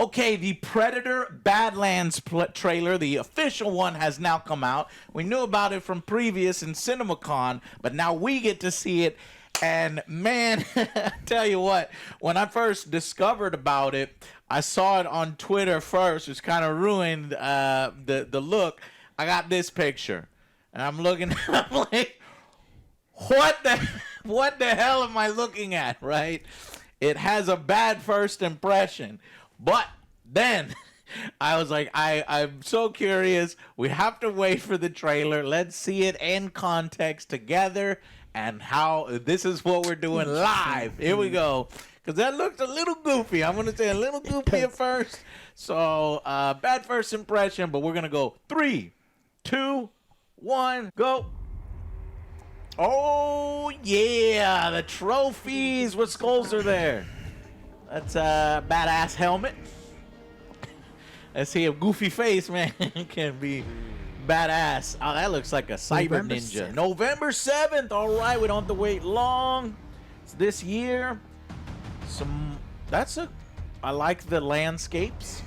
Okay, the Predator Badlands trailer, the official one, has now come out. We knew about it from previous in CinemaCon, but now we get to see it. And man, I tell you what, when I first discovered about it, I saw it on Twitter first, which kind of ruined the look. I got this picture, and I'm looking, I'm like, what the hell am I looking at, right? It has a bad first impression. But then I was like, I'm so curious. We have to wait for the trailer. Let's see it in context together and how this is what we're doing live. Here we go. Because that looked a little goofy. I'm going to say a little goofy at first. So bad first impression, but we're going to go 3, 2, 1, go. Oh, yeah. The trophies. What skulls are there? That's a badass helmet. Let's see if goofy face, man, can be badass. Oh, that looks like a cyber ninja. 7th. November 7th. All right, we don't have to wait long. It's this year. I like the landscapes.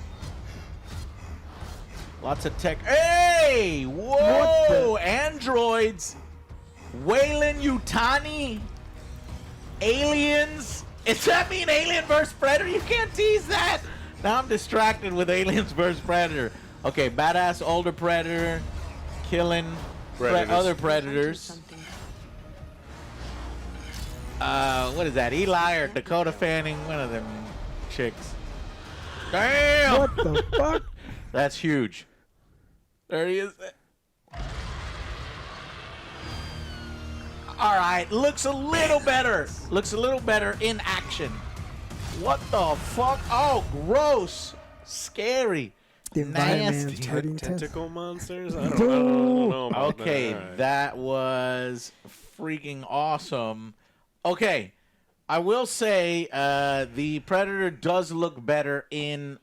Lots of tech. Hey, whoa, androids. Weyland Yutani. Aliens. Does that mean Alien vs. Predator? You can't tease that. Now I'm distracted with Aliens vs. Predator. Okay, badass older Predator killing other Predators. What is that? Eli or Dakota Fanning? One of them chicks. Damn! What the fuck? That's huge. There he is. All right, looks a little better. Looks a little better in action. What the fuck? Oh, gross. Scary. The environment is Nasty. pretty intense. Tentacle monsters? I don't know about Okay, that. All right. that was freaking awesome. Okay, I will say the Predator does look better in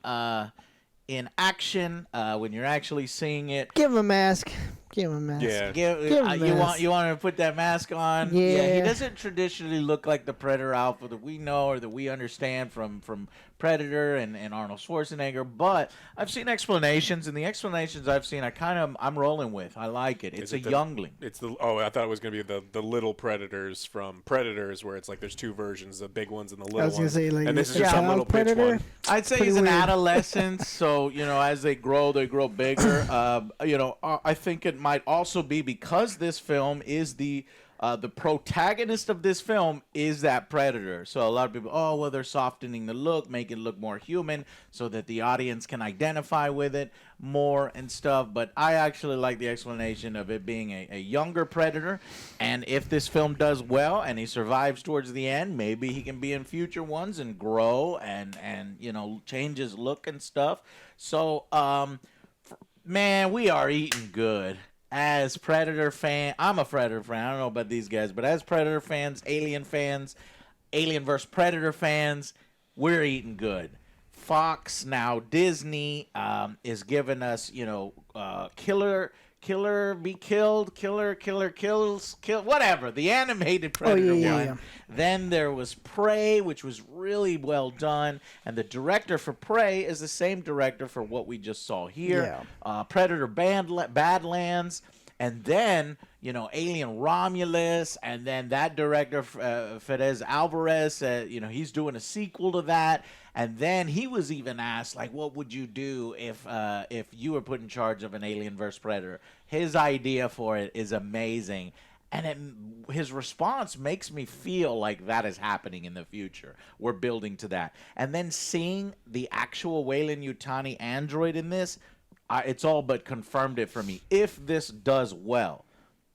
action when you're actually seeing it. Give him a mask. Give him a mask. Yeah. Give him a mask. You want to put that mask on? Yeah. He doesn't traditionally look like the Predator alpha that we know or that we understand from Predator and Arnold Schwarzenegger, but I've seen explanations, and the explanations I've seen I'm rolling with. I like it. It's a youngling. I thought it was going to be the little Predators from Predators, where it's like there's two versions, the big ones and the little I was going ones. to say, like, And this is the just some child little bitch Predator. one. I'd say Pretty he's an weird. adolescent, so as they grow bigger. I think it might also be because this film is the protagonist of this film is that Predator. So a lot of people, they're softening the look, make it look more human, so that the audience can identify with it more and stuff. But I actually like the explanation of it being a younger Predator, and if this film does well and he survives towards the end, maybe he can be in future ones and grow and change his look and stuff. So man, we are eating good. As Predator fan, I'm a Predator fan. I don't know about these guys, but as Predator fans, Alien vs. Predator fans, we're eating good. Fox, now Disney, is giving us, killer be killed, killer kills, whatever. The animated Predator one. Yeah. Then there was Prey, which was really well done, and the director for Prey is the same director for what we just saw here. Predator Badlands, and then Alien Romulus, and then that director Fedez Alvarez, he's doing a sequel to that. And then he was even asked, like, what would you do if you were put in charge of an Alien vs. Predator? His idea for it is amazing. And his response makes me feel like that is happening in the future. We're building to that. And then seeing the actual Weyland Yutani android in this, it's all but confirmed it for me. If this does well,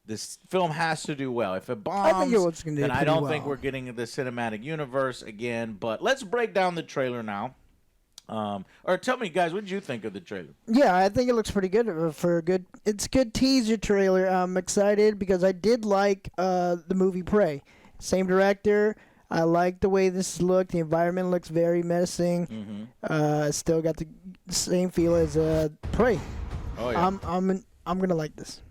this film has to do well. If it bombs, I think it's gonna do then I pretty don't well. think we're getting the cinematic universe again. But let's break down the trailer now. Or tell me, guys, what did you think of the trailer? Yeah, I think it looks pretty good it's a good teaser trailer. I'm excited because I did like the movie Prey. Same director. I like the way this looked. The environment looks very menacing. Still got the same feel as Prey. Oh yeah. I'm gonna like this.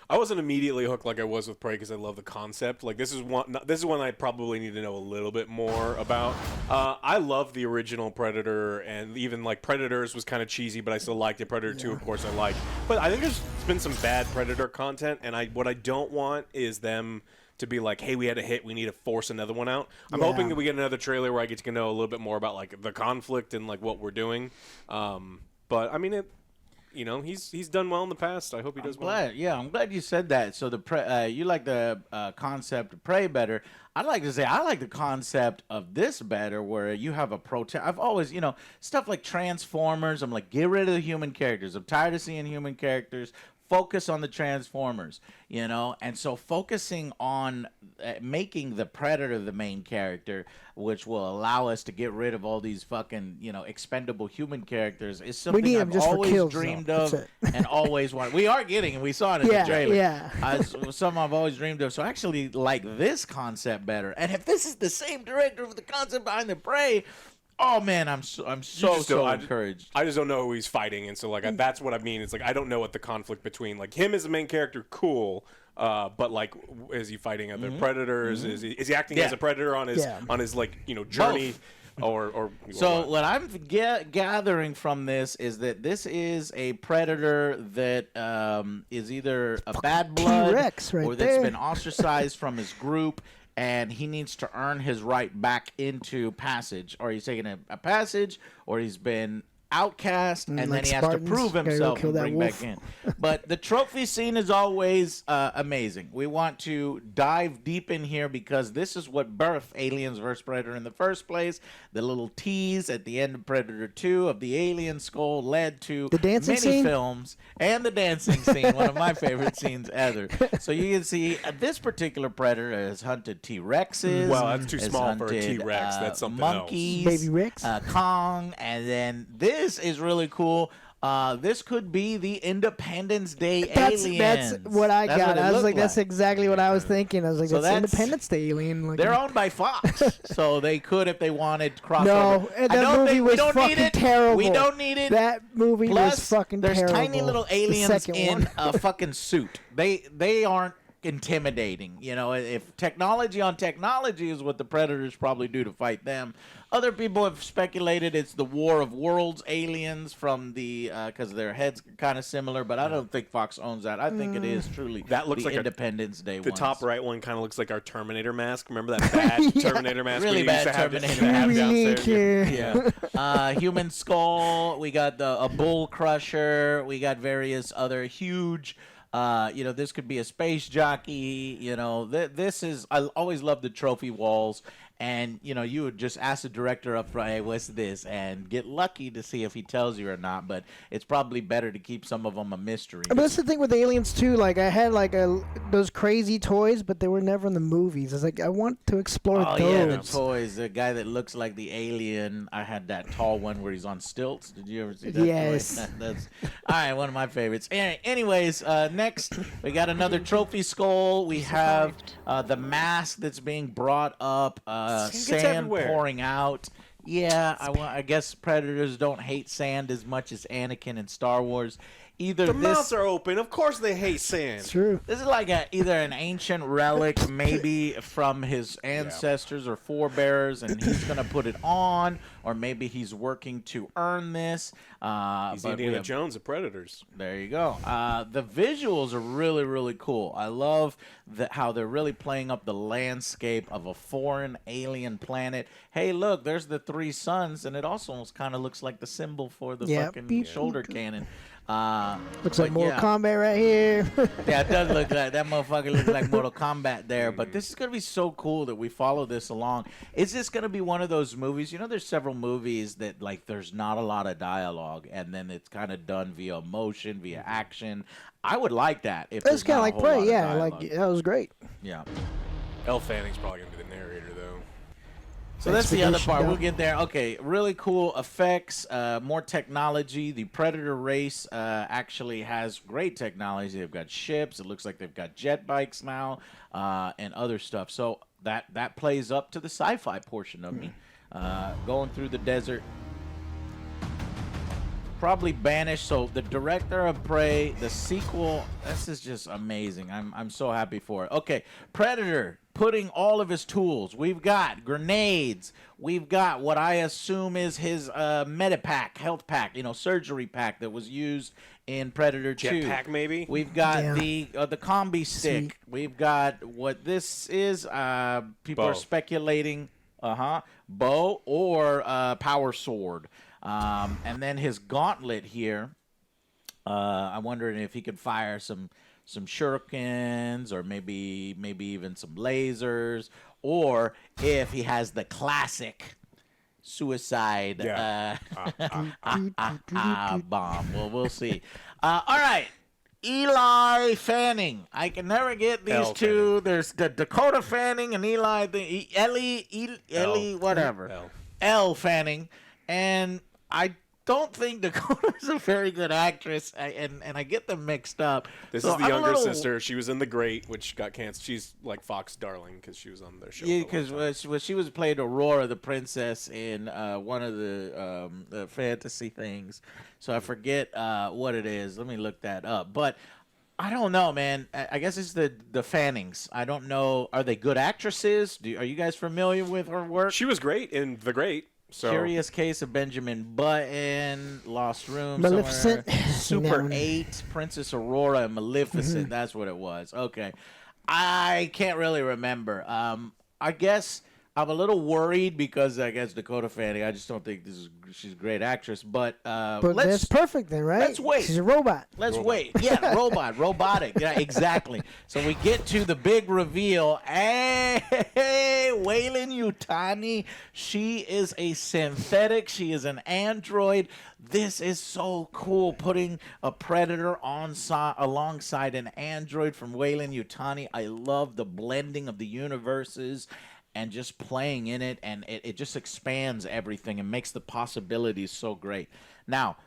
I wasn't immediately hooked like I was with Prey because I love the concept. Like this is one I probably need to know a little bit more about. I love the original Predator, and even like Predators was kind of cheesy, but I still liked it. Predator 2, of course, I like. But I think there's been some bad Predator content, and what I don't want is them to be like, hey, we had a hit, we need to force another one out. I'm hoping that we get another trailer where I get to know a little bit more about like the conflict and like what we're doing. But I mean, he's done well in the past. I hope he does well. Yeah, I'm glad you said that. So you like the concept of Prey better. I'd like to say I like the concept of this better, where you have a I've always, stuff like Transformers. I'm like, get rid of the human characters. I'm tired of seeing human characters. Focus on the Transformers, and so focusing on making the Predator the main character, which will allow us to get rid of all these fucking, expendable human characters, is something I've always dreamed of and always wanted. We are getting, and we saw it in the trailer. Yeah. Something I've always dreamed of. So I actually like this concept better. And if this is the same director of the concept behind the Prey, oh man, I'm so encouraged. I just don't know who he's fighting, and so like that's what I mean. It's like I don't know what the conflict between like him as the main character, cool, but like is he fighting other predators? Is he acting as a predator on his like journey? Both. Or so what I'm gathering from this is that this is a predator that is either a bad blood T-Rex or that's been ostracized from his group, and he needs to earn his right back into passage, or he's taking a passage, or he's been outcast, and then he has to prove himself and bring back in. But the trophy scene is always amazing. We want to dive deep in here because this is what birthed Aliens vs. Predator in the first place. The little tease at the end of Predator 2 of the alien skull led to the dancing many scene? films and the dancing scene, one of my favorite scenes ever. So you can see this particular predator has hunted T-Rexes. Well, that's too small for a T-Rex. That's something monkeys, Baby Rex. Kong, and then this is really cool. This could be the Independence Day aliens. That's what I got. I was like, that's exactly what I was thinking. I was like, So that's Independence Day alien. They're owned by Fox, so they could, if they wanted, cross No, over. that movie was fucking terrible. We don't need it. That movie Plus, was fucking there's terrible. tiny little aliens in one. a fucking suit. They aren't intimidating. If technology on technology is what the Predators probably do to fight them. Other people have speculated it's the War of Worlds aliens from the because their heads are kind of similar, but I don't think Fox owns that. I think it is truly that looks the like Independence Day. The top right one kind of looks like our Terminator mask. Remember that bad Terminator mask? Really bad Terminator mask. Downstairs? Yeah. Human skull. We got a bull crusher. We got various other huge. This could be a space jockey. This is. I always love the trophy walls. And, you would just ask the director up front, hey, what's this? And get lucky to see if he tells you or not. But it's probably better to keep some of them a mystery. But that's the thing with aliens, too. Like, I had, those crazy toys, but they were never in the movies. I was like, I want to explore those. Oh, yeah, the toys. The guy that looks like the alien. I had that tall one where he's on stilts. Did you ever see that? Yes. That's all right, one of my favorites. Anyways, next, we got another trophy skull. We have the mask that's being brought up. Sand pouring out. Yeah, I guess Predators don't hate sand as much as Anakin in Star Wars. The mouths are open. Of course they hate sand. It's true. This is like either an ancient relic, maybe from his ancestors or forebears, and he's going to put it on, or maybe he's working to earn this. He's Indiana Jones of Predators. There you go. The visuals are really, really cool. I love how they're really playing up the landscape of a foreign alien planet. Hey, look, there's the three suns, and it also almost kind of looks like the symbol for the fucking shoulder cannon. Looks like Mortal Kombat right here. Yeah, it does look like that motherfucker looks like Mortal Kombat there. But this is gonna be so cool that we follow this along. Is this gonna be one of those movies? There's several movies that there's not a lot of dialogue, and then it's kind of done via emotion, via action. I would like that. If it's kind of like Prey. Yeah, that was great. Yeah. Elle Fanning's probably gonna be the narrator though. So that's the other part. We'll get there. Okay, really cool effects, more technology. The Predator race actually has great technology. They've got ships. It looks like they've got jet bikes now and other stuff. So that plays up to the sci-fi portion of me. Going through the desert. probably banished. So the director of Prey, the sequel, this is just amazing. I'm so happy for it. Okay, Predator putting all of his tools. We've got grenades. We've got what I assume is his medipack, health pack, surgery pack that was used in Predator 2. Jetpack, maybe? We've got Yeah. the combi stick. Sweet. We've got what this is. People Bow. are speculating, bow or power sword. And then his gauntlet here. I'm wondering if he could fire some shurikens or maybe even some lasers, or if he has the classic suicide Yeah. bomb. Well, we'll see. All right. Eli Fanning. I can never get these Elle two. Fanning. There's the Dakota Fanning and Ellie, whatever. Elle. Elle Fanning. And I don't think Dakota's a very good actress, and I get them mixed up. This So is the I'm a younger little- sister. She was in The Great, which got canceled. She's like Fox Darling because she was on their show. Yeah, for a long time. because she was played Aurora, the princess, in one of the fantasy things. So I forget what it is. Let me look that up. But I don't know, man. I guess it's the Fannings. I don't know. Are they good actresses? Are you guys familiar with her work? She was great in The Great. So Curious Case of Benjamin Button, Lost Room, Maleficent. somewhere. Super That one. 8, Princess Aurora, and Maleficent. That's what it was. Okay. I can't really remember. I guess I'm a little worried because I guess Dakota Fanning, I just don't think she's a great actress. But, But let's that's perfect then, right? let's wait. She's a robot. Let's wait. Yeah, robotic. Yeah, exactly. So we get to the big reveal. Hey, Wayland Yutani. She is a synthetic. She is an android. This is so cool. Putting a Predator alongside an android from Wayland Yutani. I love the blending of the universes and just playing in it, and it just expands everything and makes the possibilities so great. Now,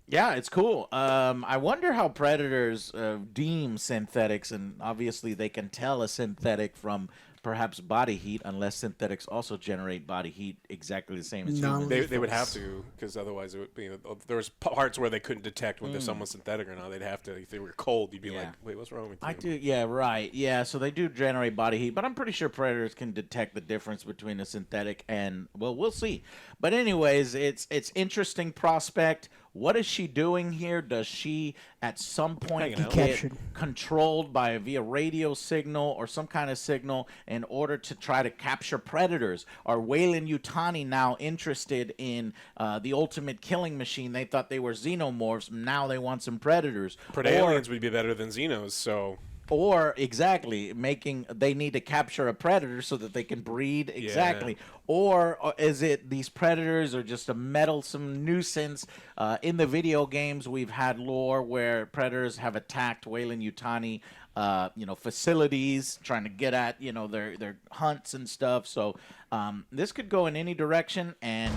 yeah, it's cool. I wonder how predators deem synthetics, and obviously they can tell a synthetic from perhaps body heat, unless synthetics also generate body heat exactly the same as No. humans. they would have to, because otherwise it would be. There was parts where they couldn't detect whether someone's synthetic or not. They'd have to. If they were cold, you'd be like, "Wait, what's wrong with you?" I do, yeah, right, yeah. So they do generate body heat, but I'm pretty sure predators can detect the difference between a synthetic and, well, we'll see. But anyways, it's interesting prospect. What is she doing here? Does she at some point Hanging out. get Captured. controlled via radio signal or some kind of signal in order to try to capture predators? Are Wayland Yutani now interested in the ultimate killing machine? They thought they were xenomorphs. Now they want some predators. Aliens would be better than Xenos, so Or exactly they need to capture a predator so that they can breed exactly. Or is it these predators are just a meddlesome nuisance? In the video games, we've had lore where predators have attacked Wayland Yutani, facilities, trying to get at their hunts and stuff. So this could go in any direction, and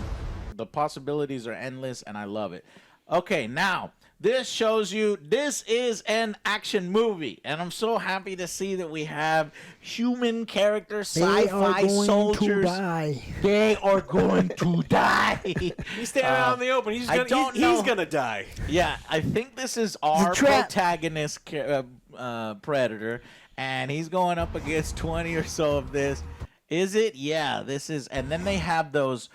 the possibilities are endless, and I love it. Okay, now. This shows you this is an action movie, and I'm so happy to see that we have human characters, They are sci-fi going soldiers. to die. They are going to die. he's standing out in the open. He's I gonna, don't he's know. gonna die. Yeah, I think this is our trap. protagonist predator, and he's going up against 20 or so of this. Is it? Yeah, this is. And then they have those.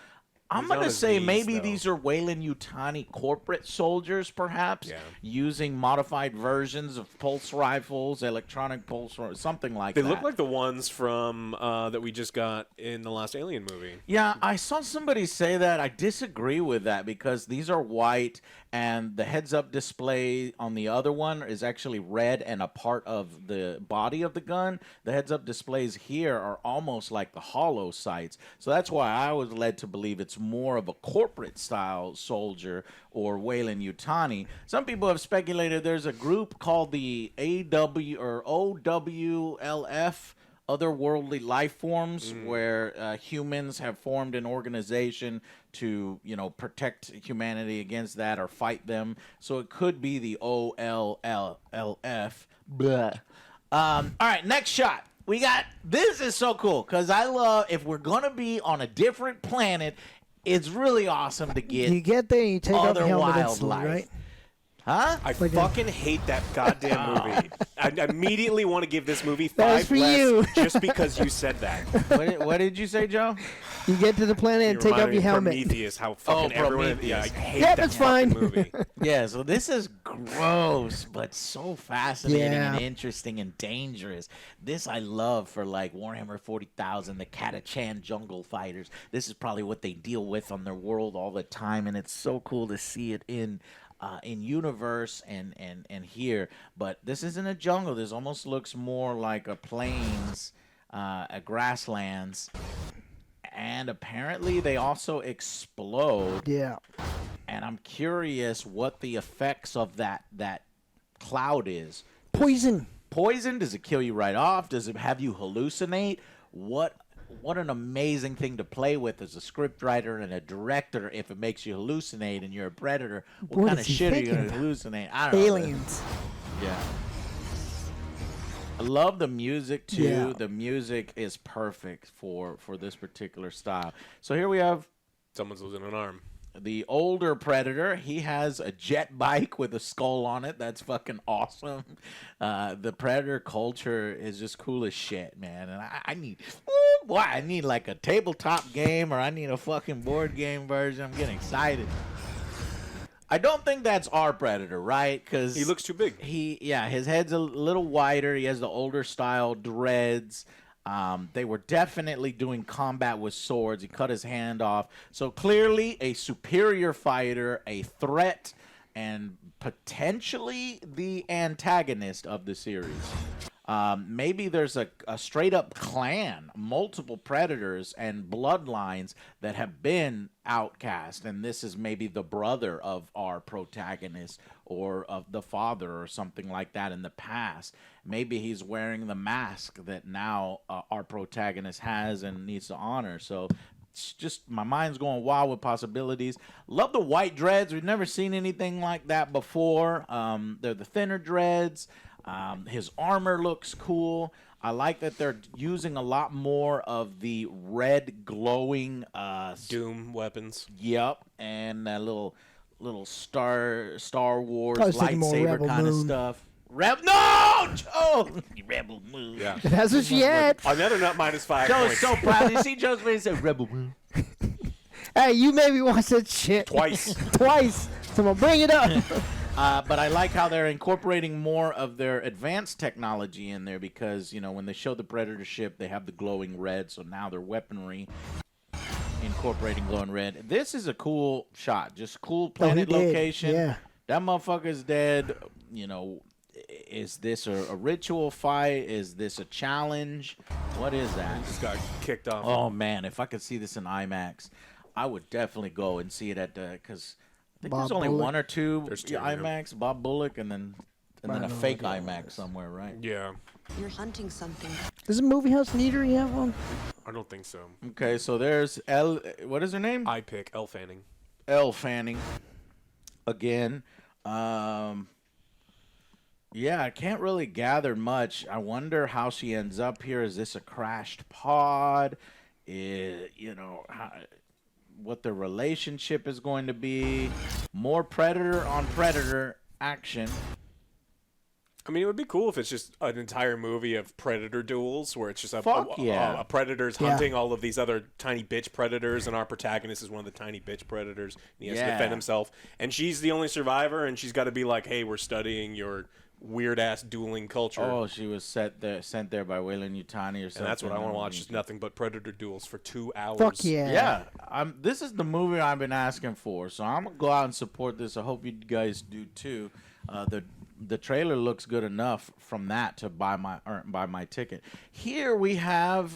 I'm He's going on to his say knees, maybe though. these are Wayland Yutani corporate soldiers, perhaps, Yeah. using modified versions of pulse rifles, electronic pulse, something like They that. look like the ones from that we just got in the last Alien movie. Yeah, I saw somebody say that. I disagree with that because these are white and the heads-up display on the other one is actually red and a part of the body of the gun. The heads-up displays here are almost like the hollow sights. So that's why I was led to believe it's more of a corporate-style soldier or Wayland Yutani. Some people have speculated there's a group called the OWLF, otherworldly life forms, where humans have formed an organization to protect humanity against that or fight them. So it could be the OLLF. Blah. All right, next shot. We got this is so cool because I love if we're gonna be on a different planet. it's really awesome to get You get there and you take off the other helmet instantly, wildlife. right? Huh? I fucking hate that goddamn movie. I immediately want to give this movie 5 for less you. just because you said that. What did you say, Joe? You get to the planet and You take off reminded your me of helmet. Prometheus, how fucking everyone. Prometheus. Yeah, I hate Yep, that it's fucking fine. movie. Yeah, so this is gross, but so fascinating Yeah. and interesting and dangerous. This I love for like Warhammer 40,000, the Catachan jungle fighters. This is probably what they deal with on their world all the time, and it's so cool to see it in universe and here. But this isn't a jungle. This almost looks more like a plains, a grasslands. And apparently they also explode. Yeah. And I'm curious what the effects of that cloud is. Poison. Poison? Does it kill you right off? Does it have you hallucinate? What an amazing thing to play with as a scriptwriter and a director if it makes you hallucinate and you're a predator. What kind is of he shit are you thinking? going to hallucinate? I don't know. Aliens. Yeah. I love the music too. Yeah. The music is perfect for this particular style. So here we have Someone's losing an arm. the older Predator. He has a jet bike with a skull on it. That's fucking awesome. The Predator culture is just cool as shit, man. And I need, I need like a tabletop game, or I need a fucking board game version. I'm getting excited. I don't think that's our Predator, right? Because He looks too big. His head's a little wider. He has the older style dreads. They were definitely doing combat with swords. He cut his hand off. So clearly a superior fighter, a threat, and potentially the antagonist of the series. Maybe there's a straight up clan, multiple predators and bloodlines that have been outcast, and this is maybe the brother of our protagonist or of the father or something like that in the past. Maybe he's wearing the mask that now our protagonist has and needs to honor. So it's just, my mind's going wild with possibilities. Love the white dreads. We've never seen anything like that before. They're the thinner dreads. His armor looks cool. I like that they're using a lot more of the red glowing Doom weapons. Yep, and that little Star Wars I was thinking more lightsaber Rebel kind of Moon. stuff. No, Joe, Rebel Moon. Yeah. That's what she had. Another nut minus 5 Joe's points. so proud. You see Joe's face? Say Rebel Moon. Hey, you made me watch that shit. Twice. Twice. So I'm going to bring it up. But I like how they're incorporating more of their advanced technology in there because, you know, when they show the Predator ship, they have the glowing red. So now their weaponry incorporating glowing red. This is a cool shot. Just cool planet did. location. Yeah. That motherfucker's dead. You know, is this a ritual fight? Is this a challenge? What is that? Just got kicked off. Oh, man. If I could see this in IMAX, I would definitely go and see it at the, because I think there's Bob only Bullock. one or two There's two, yeah. IMAX, Bob Bullock, and then I a know fake what IMAX somewhere, right? Yeah. You're hunting something. Does a movie house in Eatery have one? I don't think so. Okay, so there's what is her name? I pick Elle Fanning. Elle Fanning. Again. Yeah, I can't really gather much. I wonder how she ends up here. Is this a crashed pod? What the relationship is going to be. More Predator on Predator action. I mean, it would be cool if it's just an entire movie of predator duels where it's just a yeah. predator's Yeah. hunting all of these other tiny bitch predators, and our protagonist is one of the tiny bitch predators, and he has to Yeah. defend himself. And she's the only survivor, and she's got to be like, hey, we're studying your weird-ass dueling culture. Oh, she was sent there by Wayland Yutani or something. and that's what I want to watch, just nothing but predator duels for 2 hours. Fuck yeah. Yeah, this is the movie I've been asking for, so I'm gonna go out and support this. I hope you guys do too. The trailer looks good enough from that to buy my ticket. Here we have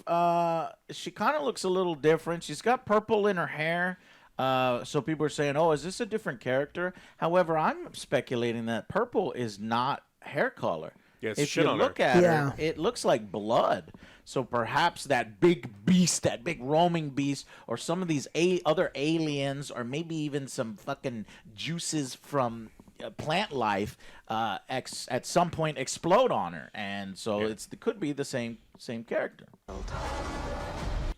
she kind of looks a little different. She's got purple in her hair. So people are saying, "Oh, is this a different character?" However, I'm speculating that purple is not hair color. Yeah, it's if shit you on look her. at Yeah. her, it looks like blood. So perhaps that big beast, that big roaming beast, or some of these other aliens, or maybe even some fucking juices from plant life, at some point explode on her, and so it could be the same character.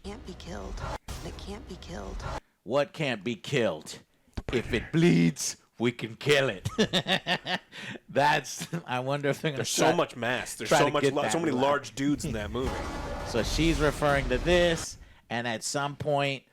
Can't be killed. It can't be killed. what can't be killed? If it bleeds, we can kill it. That's. I wonder if they're gonna. There's so much mass. There's try so to much, get that so many line. large dudes in that movie. So she's referring to this, and at some point,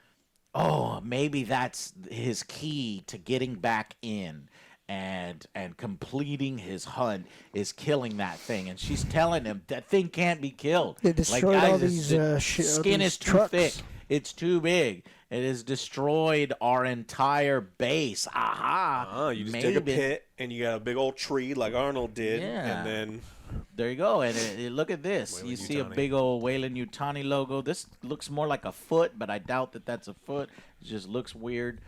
oh, maybe that's his key to getting back in and completing his hunt is killing that thing. And she's telling him that thing can't be killed. They destroyed guys, all it's- these the skin these is too trucks. thick. It's too big. It has destroyed our entire base. Aha! You just maybe. dig a pit and you got a big old tree like Arnold did, Yeah. and then There you go. And look at this. Weyland You see a Yutani. big old Weyland Yutani logo. This looks more like a foot, but I doubt that that's a foot. It just looks weird.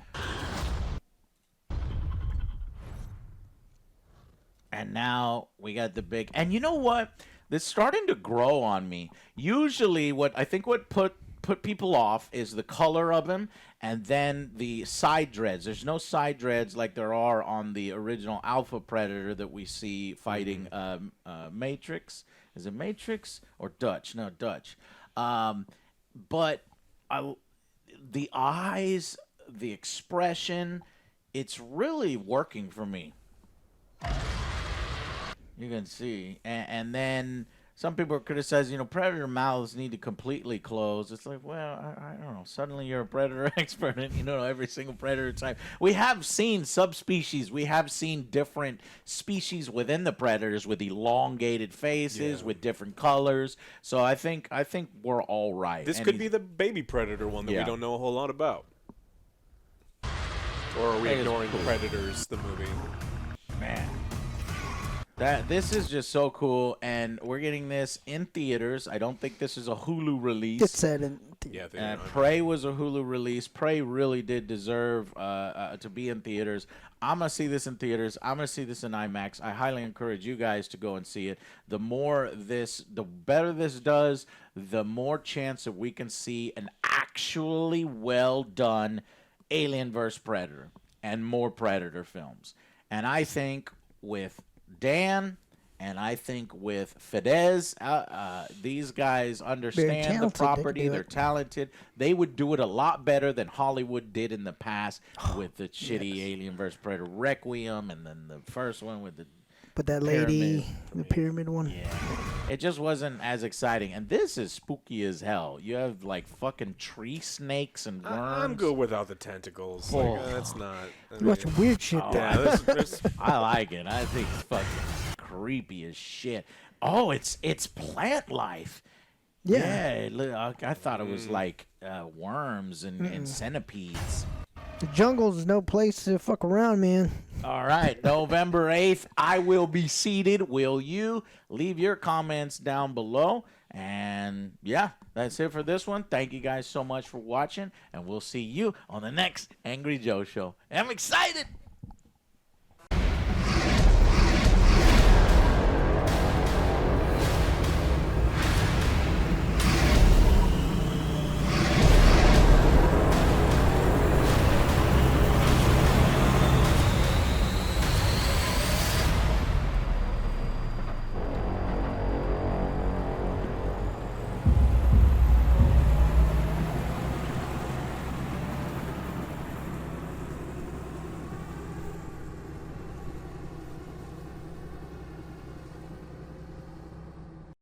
And now we got the big. And you know what? This is starting to grow on me. Usually, what put people off is the color of him, and then the side dreads. There's no side dreads like there are on the original Alpha Predator that we see fighting Matrix. Is it Matrix or Dutch? No, Dutch. But the eyes, the expression, it's really working for me. You can see. And then some people are criticizing, Predator mouths need to completely close. It's like, well, I don't know. Suddenly you're a Predator expert and you know every single Predator type. We have seen subspecies. We have seen different species within the Predators with elongated faces, with different colors. So I think we're all right. this And could he's- be the baby predator one that Yeah. we don't know a whole lot about. Or are we That is ignoring cool. the Predators, the movie? Man. This is just so cool, and we're getting this in theaters. I don't think this is a Hulu release. It said in. Yeah, they are. Prey was a Hulu release. Prey really did deserve to be in theaters. I'm going to see this in theaters. I'm going to see this in IMAX. I highly encourage you guys to go and see it. The better this does, the more chance that we can see an actually well done Alien vs. Predator and more Predator films. And I think with Dan and I think with Fedez, these guys understand the talented. They can property. do They're it. talented. They would do it a lot better than Hollywood did in the past with the shitty Alien vs. Predator Requiem, and then the first one with the But that lady, Pyramid. the pyramid one. yeah. It just wasn't as exciting. And this is spooky as hell. You have like fucking tree snakes and worms. I'm good without the tentacles. Oh. Like, that's not. I You watch mean, weird shit. Oh, though. yeah, this, I like it. I think it's fucking creepy as shit. Oh, it's plant life. Yeah. I thought it was like worms and centipedes. The jungle's no place to fuck around, man. All right, November 8th, I will be seated. Will you? Leave your comments down below. And yeah, that's it for this one. Thank you guys so much for watching, and we'll see you on the next Angry Joe show. I'm excited.